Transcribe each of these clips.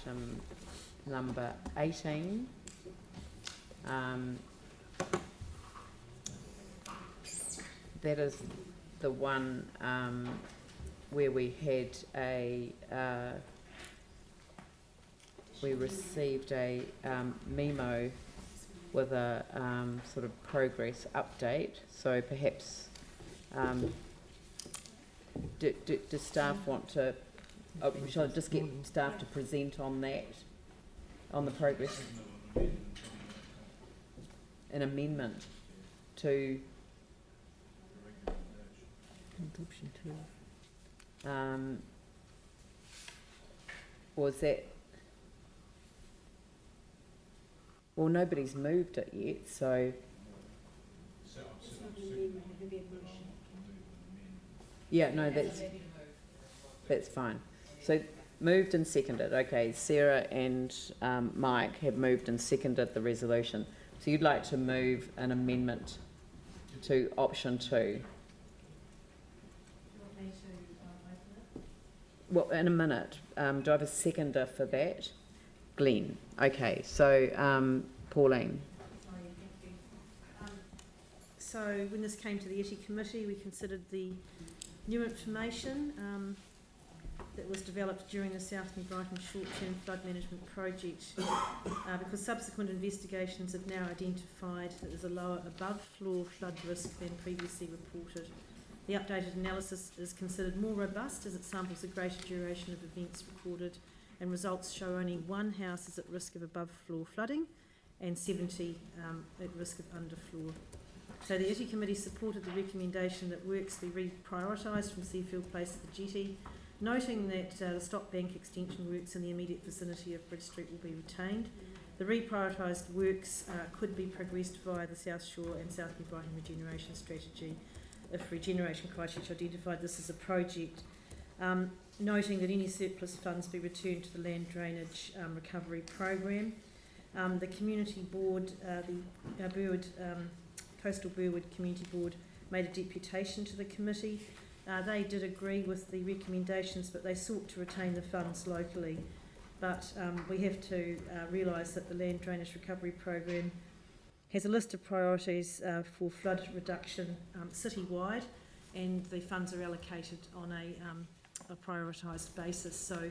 item number 18. That is the one where we had a we received a memo with a sort of progress update. So perhaps do staff want to? Shall I just get staff to present on that, on the progress? An amendment to option 2. Was that? Well, nobody's moved it yet, so. Yeah, no, that's fine. So moved and seconded. Okay, Sarah and Mike have moved and seconded the resolution. So you'd like to move an amendment to option 2. Well, in a minute. Do I have a seconder for that? Glenn. Okay, so Pauline. So when this came to the ETI committee, we considered the new information that was developed during the South New Brighton short-term flood management project because subsequent investigations have now identified that there's a lower above-floor flood risk than previously reported. The updated analysis is considered more robust as it samples a greater duration of events recorded, and results show only one house is at risk of above-floor flooding and 70 at risk of underfloor. So the ETI committee supported the recommendation that works be reprioritised from Seafield Place to the jetty, noting that the Stock Bank extension works in the immediate vicinity of Bridge Street will be retained. The reprioritised works could be progressed via the Southshore and South New Brighton regeneration strategy if regeneration criteria identified this as a project, noting that any surplus funds be returned to the land drainage recovery program. The community board, the Coastal Burwood Community Board, made a deputation to the committee. They did agree with the recommendations, but they sought to retain the funds locally. But we have to realise that the land drainage recovery program has a list of priorities for flood reduction citywide, and the funds are allocated on a prioritised basis. So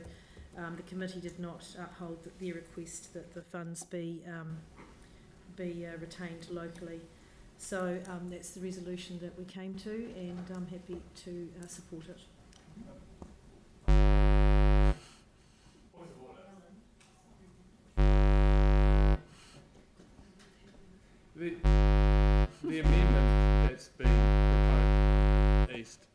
the committee did not uphold their request that the funds be retained locally. So that's the resolution that we came to, and I'm happy to support it. The amendment that's been proposed east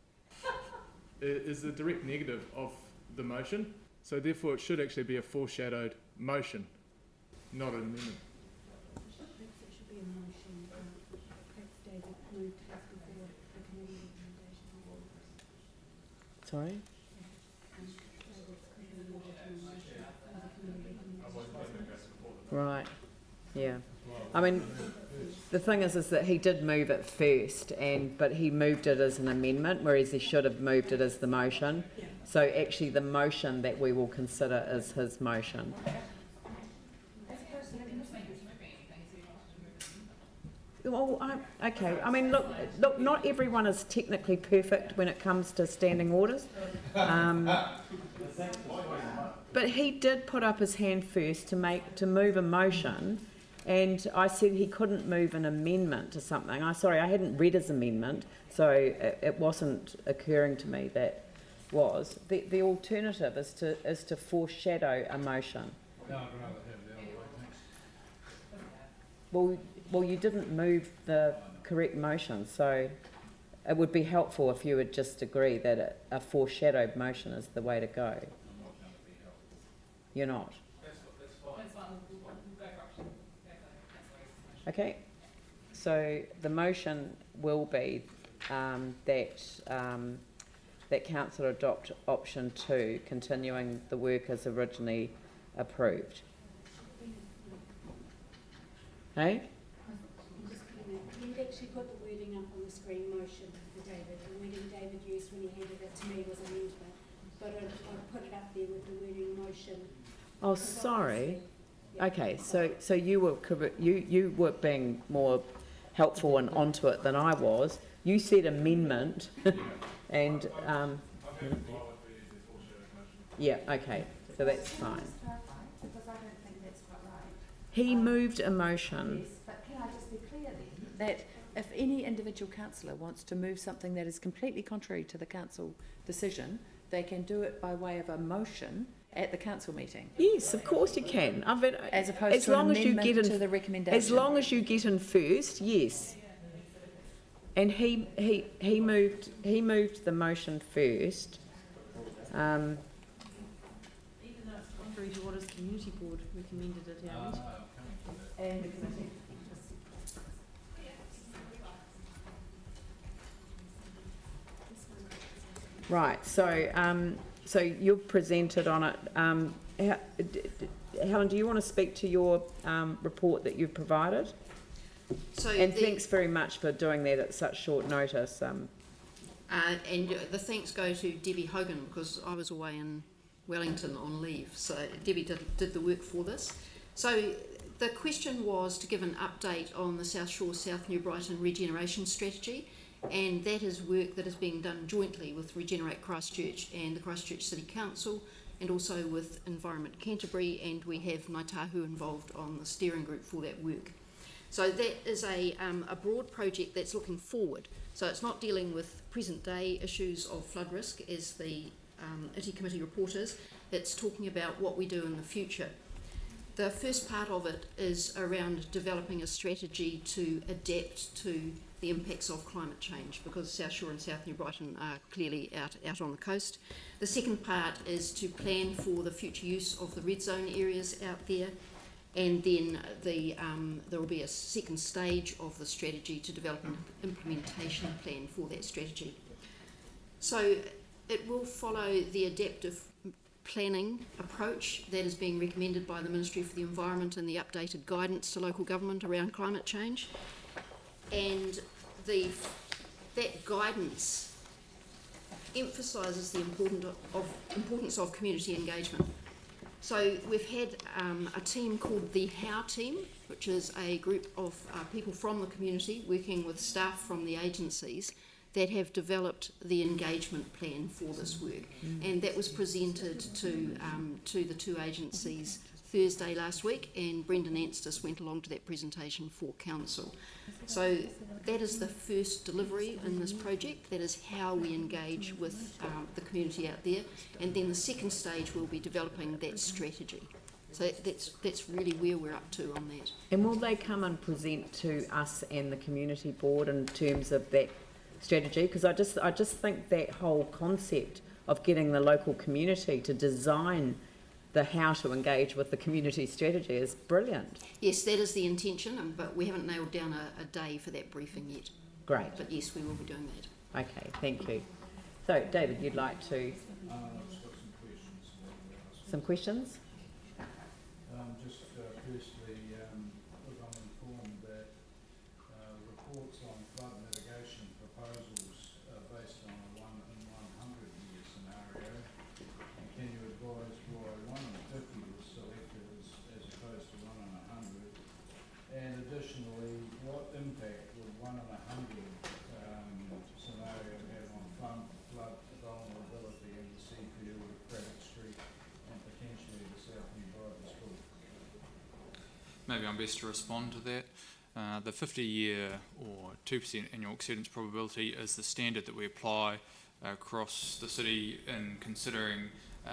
is the direct negative of the motion, so therefore it should actually be a foreshadowed motion, not an amendment. It should be a motion. Perhaps David moved this before the committee recommendation. Sorry? Right. Yeah. I mean, the thing is that he did move it first, but he moved it as an amendment, whereas he should have moved it as the motion. So actually the motion that we will consider is his motion. Well, okay. I mean, look. Not everyone is technically perfect when it comes to standing orders, but he did put up his hand first to move a motion, and I said he couldn't move an amendment to something. I hadn't read his amendment, so it wasn't occurring to me that was the alternative is to foreshadow a motion. No, I'd rather have the other way, thanks. Well, you didn't move the correct motion, so it would be helpful if you would just agree that a foreshadowed motion is the way to go. I'm not going to be helpful. You're not? That's fine. That's fine. We'll go for option. Okay. So the motion will be that council adopt option 2, continuing the work as originally approved. Hey? You've actually put the wording up on the screen, motion for David. The wording David used when he handed it to me was amendment, but I put it up there with the wording motion Oh, sorry. Okay, so you were being more helpful and onto it than I was. You said amendment, and yeah, okay, so that's fine. Because I don't think that's quite right. He moved a motion. Yes, but can I just be clear then? That if any individual councillor wants to move something that is completely contrary to the council decision, they can do it by way of a motion at the council meeting. Yes, of course you can. As opposed to an amendment to the recommendation. As long as you get in first, yes. And he moved the motion first. Even though it's contrary to what his community board recommended at our meeting. And the committee. Right. So you've presented on it. Helen, do you want to speak to your report that you've provided? So and thanks very much for doing that at such short notice. And the thanks go to Debbie Hogan, because I was away in Wellington on leave. So Debbie did the work for this. So the question was to give an update on the Southshore South New Brighton regeneration strategy, and that is work that is being done jointly with Regenerate Christchurch and the Christchurch City Council, and also with Environment Canterbury, and we have Ngāi Tahu involved on the steering group for that work. So that is a broad project that's looking forward. So it's not dealing with present day issues of flood risk as the ITI committee report is. It's talking about what we do in the future. The first part of it is around developing a strategy to adapt to the impacts of climate change, because South Shore and South New Brighton are clearly out on the coast. The second part is to plan for the future use of the red zone areas out there, and then there will be a second stage of the strategy to develop an implementation plan for that strategy. So it will follow the adaptive planning approach that is being recommended by the Ministry for the Environment and the updated guidance to local government around climate change. And that guidance emphasises the importance of community engagement. So we've had a team called the HOW team, which is a group of people from the community working with staff from the agencies that have developed the engagement plan for this work, and that was presented to the two agencies Thursday last week, and Brendan Anstis went along to that presentation for council. So that is the first delivery in this project. That is how we engage with the community out there, and then the second stage will be developing that strategy. So that's really where we're up to on that. And will they come and present to us and the community board in terms of that strategy? Because I just think that whole concept of getting the local community to design the how to engage with the community strategy is brilliant. Yes, that is the intention, but we haven't nailed down a day for that briefing yet. Great. But yes, we will be doing that. Okay, thank you. So, David, you'd like to... Some questions? Just firstly, I'm informed that reports on flood mitigation proposals are based on a 1 in 100 year scenario. And can you advise why 1 in 50 was selected as opposed to 1 in 100? And additionally, what impact would 1 in 100 scenario have on flood vulnerability in the CPU of Craddock Street and potentially the South New Brighton School? Maybe I'm best to respond to that. The 50-year or 2% annual exceedance probability is the standard that we apply across the city in considering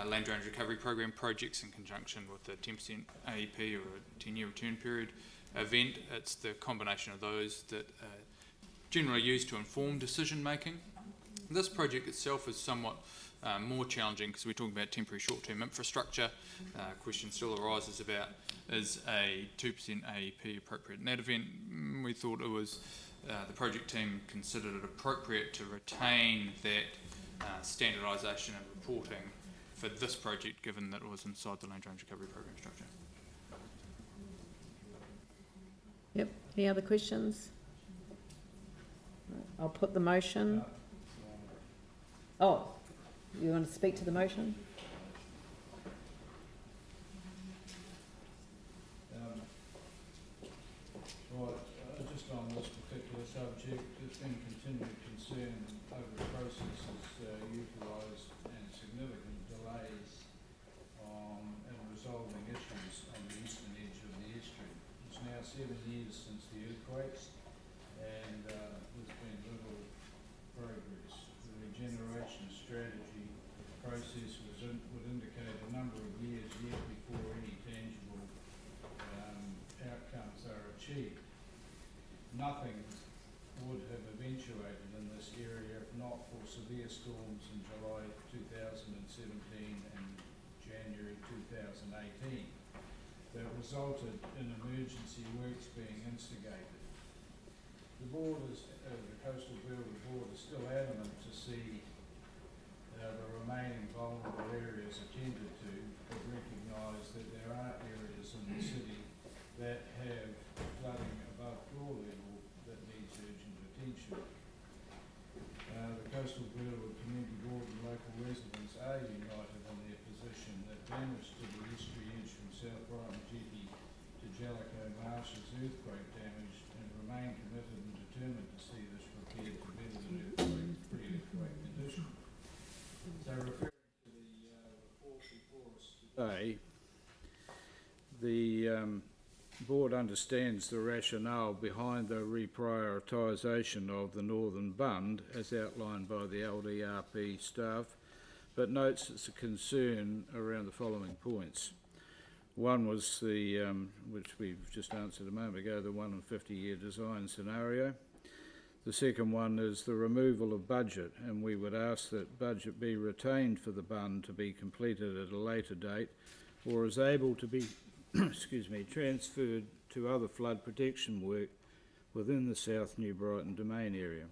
land drainage recovery program projects in conjunction with the 10% AEP or a 10-year return period event. It's the combination of those that are generally used to inform decision making. This project itself is somewhat more challenging because we're talking about temporary short-term infrastructure. Question still arises about, is a 2% AEP appropriate in that event? We thought it was, the project team considered it appropriate to retain that standardisation and reporting for this project, given that it was inside the land drainage recovery program structure. Yep, any other questions? I'll put the motion. Oh, you want to speak to the motion? project has been continued concern over the process has utilised and significant delays in resolving issues on the eastern edge of the estuary. It's now 7 years since the earthquakes, and there's been little progress. The regeneration strategy process would indicate a number of years yet before any tangible outcomes are achieved. Nothing would have eventuated in this area if not for severe storms in July 2017 and January 2018 that resulted in emergency works being instigated. The board is, the Coastal Builder Board is still adamant to see the remaining vulnerable areas attended to, but recognise that there are areas in the city that have flooding above floor level that needs urgent attention. The Coastal Builder Community Board and local residents are united in their position that damage to the estuary edge from South Brighton Jetty to Jellicoe Marsh is earthquake damage, and remain committed and determined to see this repaired to better than pre-earthquake condition. So referring to the report before us today, the board understands the rationale behind the reprioritisation of the Northern Bund as outlined by the LDRP staff, but notes it's a concern around the following points. One was the, which we've just answered a moment ago, the 1 in 50-year design scenario. The second one is the removal of budget, and we would ask that budget be retained for the bund to be completed at a later date, or is able to be excuse me, transferred to other flood protection work within the South New Brighton domain area.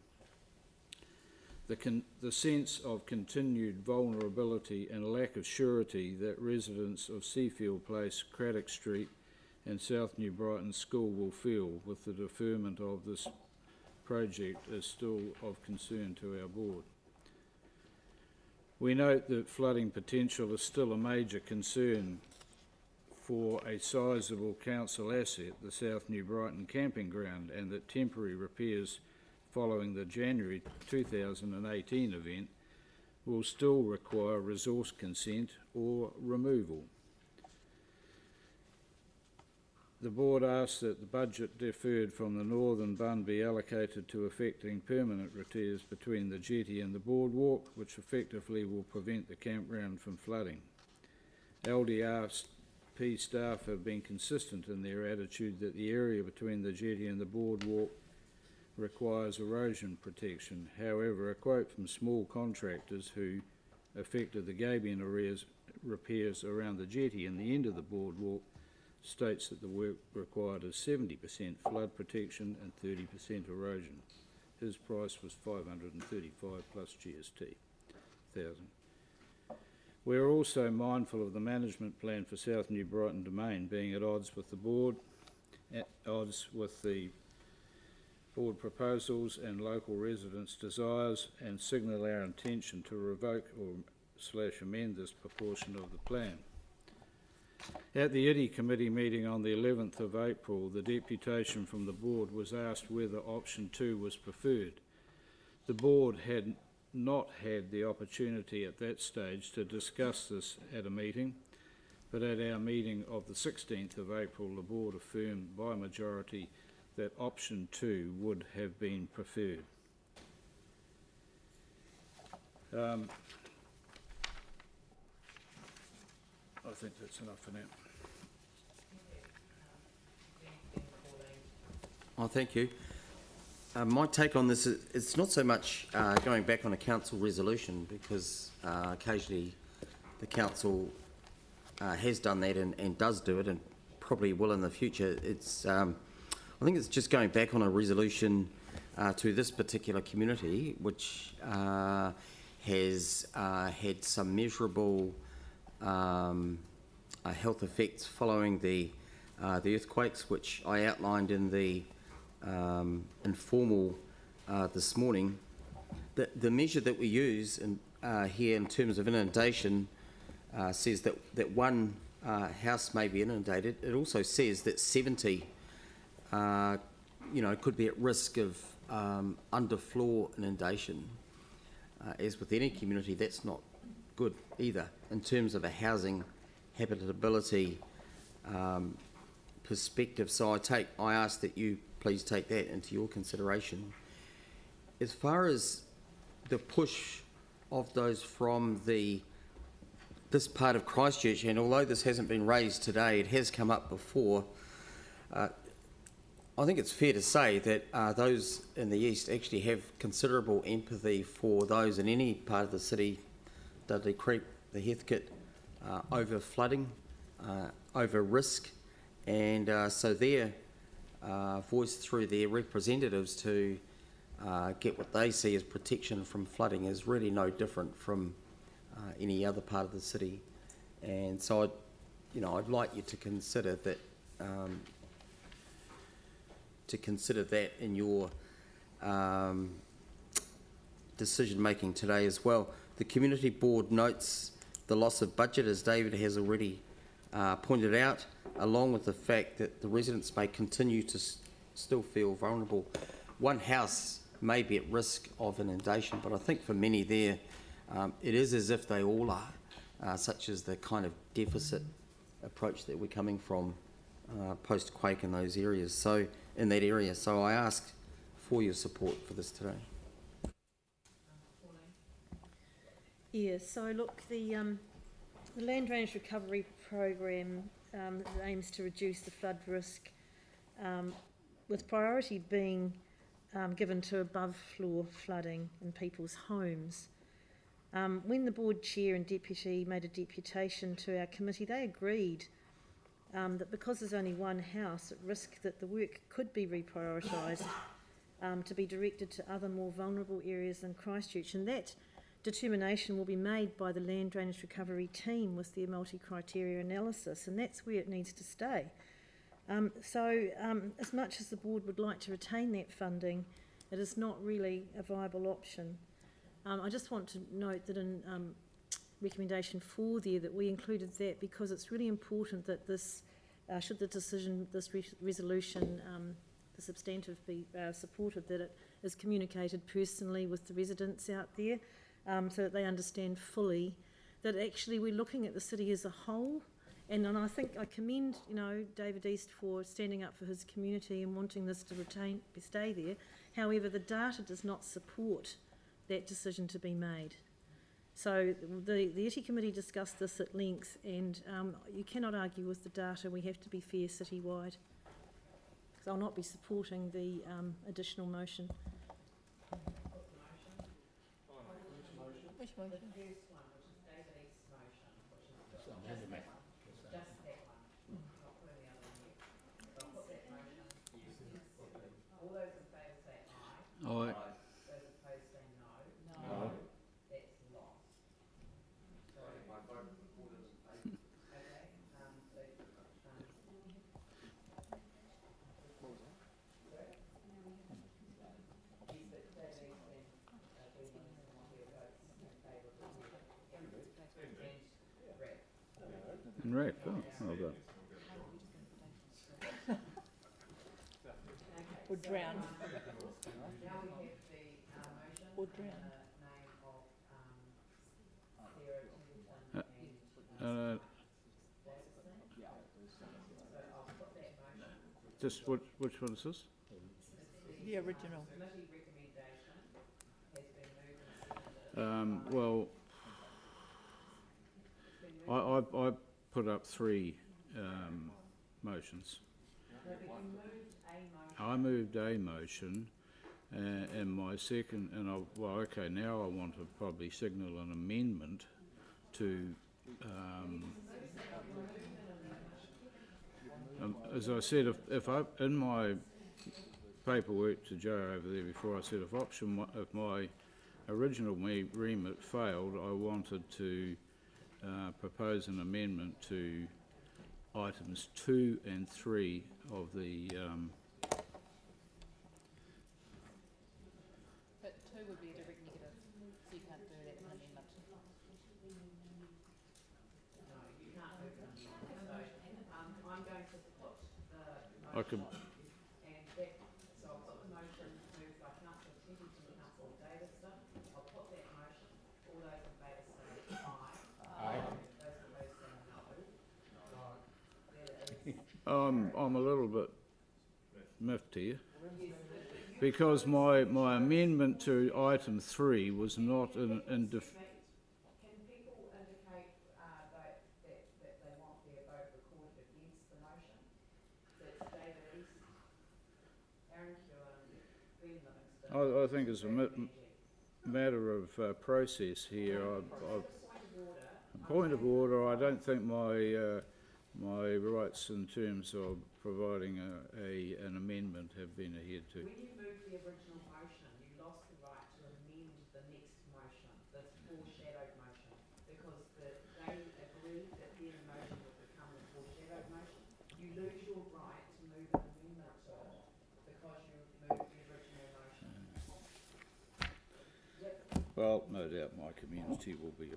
The sense of continued vulnerability and lack of surety that residents of Seafield Place, Craddock Street and South New Brighton School will feel with the deferment of this project is still of concern to our board. We note that flooding potential is still a major concern for a sizeable council asset, the South New Brighton camping ground, and that temporary repairs following the January 2018 event will still require resource consent or removal. The board asks that the budget deferred from the Northern Bund be allocated to effecting permanent repairs between the jetty and the boardwalk, which effectively will prevent the campground from flooding. LDRP staff have been consistent in their attitude that the area between the jetty and the boardwalk requires erosion protection. However, a quote from small contractors who effected the gabion repairs around the jetty and the end of the boardwalk states that the work required is 70% flood protection and 30% erosion. His price was $535 plus GST, 1,000. We are also mindful of the management plan for South New Brighton Domain being at odds with the board, at odds with the board proposals and local residents' desires, and signal our intention to revoke or amend this proportion of the plan. At the ITI committee meeting on the 11th of April, the deputation from the board was asked whether option 2 was preferred. The board had not had the opportunity at that stage to discuss this at a meeting, but at our meeting of the 16th of April, the board affirmed by majority that option 2 would have been preferred. I think that's enough for now. Oh, thank you. My take on this is it's not so much going back on a council resolution, because occasionally the council has done that and does do it and probably will in the future. It's I think it's just going back on a resolution to this particular community, which has had some measurable health effects following the earthquakes, which I outlined in the informal this morning. The measure that we use here in terms of inundation says that one house may be inundated. It also says that 70 could be at risk of underfloor inundation, as with any community, that's not good either in terms of a housing habitability perspective. So I ask that you please take that into your consideration. As far as the push of those from this part of Christchurch, and although this hasn't been raised today, it has come up before, I think it's fair to say that those in the east actually have considerable empathy for those in any part of the city, Dudley Creek, the Heathcote, over flooding, over risk, and so they're voiced through their representatives to get what they see as protection from flooding is really no different from any other part of the city. And so I'd like you to consider that in your decision making today as well. The community board notes the loss of budget, as David has already pointed out, along with the fact that the residents may continue to still feel vulnerable. One house may be at risk of inundation, but I think for many there, it is as if they all are, such as the kind of deficit approach that we're coming from post-quake in those areas. So, in that area. So I ask for your support for this today. Yeah, so look, the land drainage recovery program aims to reduce the flood risk, with priority being given to above floor flooding in people's homes. When the board chair and deputy made a deputation to our committee, they agreed that because there's only one house at risk, that the work could be reprioritised to be directed to other more vulnerable areas than Christchurch, and that determination will be made by the land drainage recovery team with their multi-criteria analysis, and that's where it needs to stay. As much as the board would like to retain that funding, it is not really a viable option. I just want to note that in recommendation 4 there, that we included that because it's really important that this, should the decision, this resolution, the substantive be supported, that it is communicated personally with the residents out there, so that they understand fully that actually we're looking at the city as a whole. And I think I commend, David East for standing up for his community and wanting this to stay there. However, the data does not support that decision to be made. So the ITI committee discussed this at length, and you cannot argue with the data. We have to be fair citywide. So I'll not be supporting the additional motion. Which motion? Aye. Right. Oh, well done. Or drown. Or drown. Just which one is this? The original. Well, I put up 3 motions. I moved a motion, and my second, and now I want to probably signal an amendment to, as I said, if I, in my paperwork to Joe over there before, I said if my original remit failed, I wanted to propose an amendment to items 2 and 3 of the But 2 would be a direct negative, so you can't do that in an amendment. No, you can't move an amendment. So I'm going to put the I could. and that, so I'll put the motion moved by I'm a little bit miffed here, because my amendment to item 3 was not Can people indicate that they want their vote recorded against the motion? So it's David East, Aaron Keelan, Ben Livingston. I think it's a matter of process here. Point of order. I don't think my rights in terms of providing an amendment have been adhered to. When you moved the original motion, you lost the right to amend the next motion, this foreshadowed motion, because they agreed that their motion would become the foreshadowed motion. You lose your right to move an amendment to it because you moved the original motion. Yep. Well, no doubt my community will be.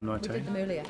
We did them earlier.